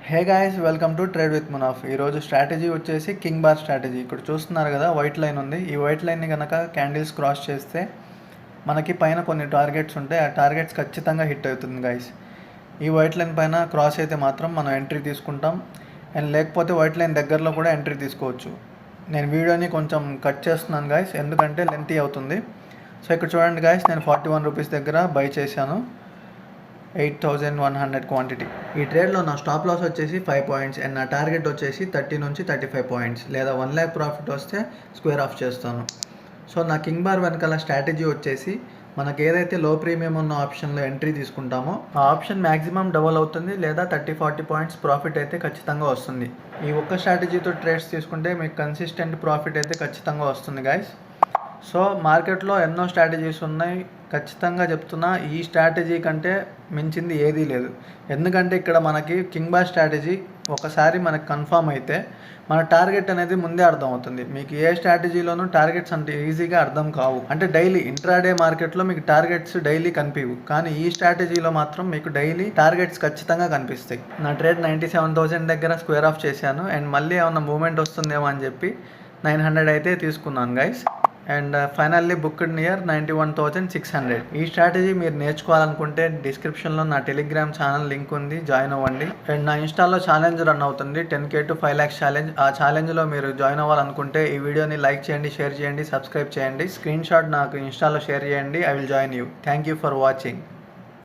Hey guys, welcome to trade with Munaf. ఈరోజు strategy వచ్చేసి king bar strategy. ఇక్కడ చూస్తున్నారు కదా, వైట్ లైన్ ఉంది. ఈ వైట్ లైన్ని కనుక క్యాండిల్స్ క్రాస్ చేస్తే మనకి పైన కొన్ని టార్గెట్స్ ఉంటాయి. ఆ టార్గెట్స్ ఖచ్చితంగా హిట్ అవుతుంది గాయస్. ఈ వైట్ లైన్ పైన క్రాస్ అయితే మాత్రం మనం ఎంట్రీ తీసుకుంటాం, అండ్ లేకపోతే వైట్ లైన్ దగ్గరలో కూడా ఎంట్రీ తీసుకోవచ్చు. నేను వీడియోని కొంచెం కట్ చేస్తున్నాను గాయస్, ఎందుకంటే లెంతీ అవుతుంది. సో ఇక్కడ చూడండి గాయస్, నేను 41 రూపీస్ దగ్గర బై చేశాను 8100 క్వాంటిటీ. ఈ ట్రేడ్లో నా స్టాప్ లాస్ వచ్చేసి 5 పాయింట్స్ అండ్ నా టార్గెట్ వచ్చేసి 30 నుంచి 35 పాయింట్స్, లేదా 1 lakh ప్రాఫిట్ వస్తే స్క్వేర్ ఆఫ్ చేస్తాను. సో నా కింగ్ బార్ వెనకాల స్ట్రాటజీ వచ్చేసి మనకి ఏదైతే లో ప్రీమియం ఉన్న ఆప్షన్లో ఎంట్రీ తీసుకుంటామో ఆ ఆప్షన్ మ్యాక్సిమం డబల్ అవుతుంది, లేదా 30-40 పాయింట్స్ ప్రాఫిట్ అయితే ఖచ్చితంగా వస్తుంది. ఈ ఒక్క స్ట్రాటజీతో ట్రేడ్స్ తీసుకుంటే మీకు కన్సిస్టెంట్ ప్రాఫిట్ అయితే ఖచ్చితంగా వస్తుంది గాయస్. సో మార్కెట్లో ఎన్నో స్ట్రాటజీస్ ఉన్నాయి, ఖచ్చితంగా చెప్తున్నా ఈ స్ట్రాటజీ కంటే మించింది ఏదీ లేదు. ఎందుకంటే ఇక్కడ మనకి కింగ్ బార్ స్ట్రాటజీ ఒకసారి మనకు కన్ఫామ్ అయితే మన టార్గెట్ అనేది ముందే అర్థం అవుతుంది. మీకు ఏ స్ట్రాటజీలోనూ టార్గెట్స్ అంటే ఈజీగా అర్థం కావు. అంటే డైలీ ఇంట్రాడే మార్కెట్లో మీకు టార్గెట్స్ డైలీ కనిపించవు, కానీ ఈ స్ట్రాటజీలో మాత్రం మీకు డైలీ టార్గెట్స్ ఖచ్చితంగా కనిపిస్తాయి. నా ట్రేడ్ 97,000 దగ్గర స్క్వేర్ ఆఫ్ చేశాను, అండ్ మళ్ళీ ఏమన్నా మూమెంట్ వస్తుందేమో అని చెప్పి 900 అయితే తీసుకున్నాను guys. And finally booked near 91,600. ఈ స్ట్రాటజీ మీరు నేర్చుకోవాలనుకుంటే డిస్క్రిప్షన్లో నా టెలిగ్రామ్ ఛానల్ లింక్ ఉంది, జాయిన్ అవ్వండి. అండ్ నా ఇన్స్టాలో ఛాలెంజ్ రన్ అవుతుంది, 10K to 5 lakhs ఛాలెంజ్. ఆ ఛాలెంజ్లో మీరు జాయిన్ అవ్వాలనుకుంటే ఈ వీడియోని లైక్ చేయండి, షేర్ చేయండి, సబ్స్క్రైబ్ చేయండి, స్క్రీన్ షాట్ నాకు ఇన్స్టాలో షేర్ చేయండి. I will join you. Thank you for watching.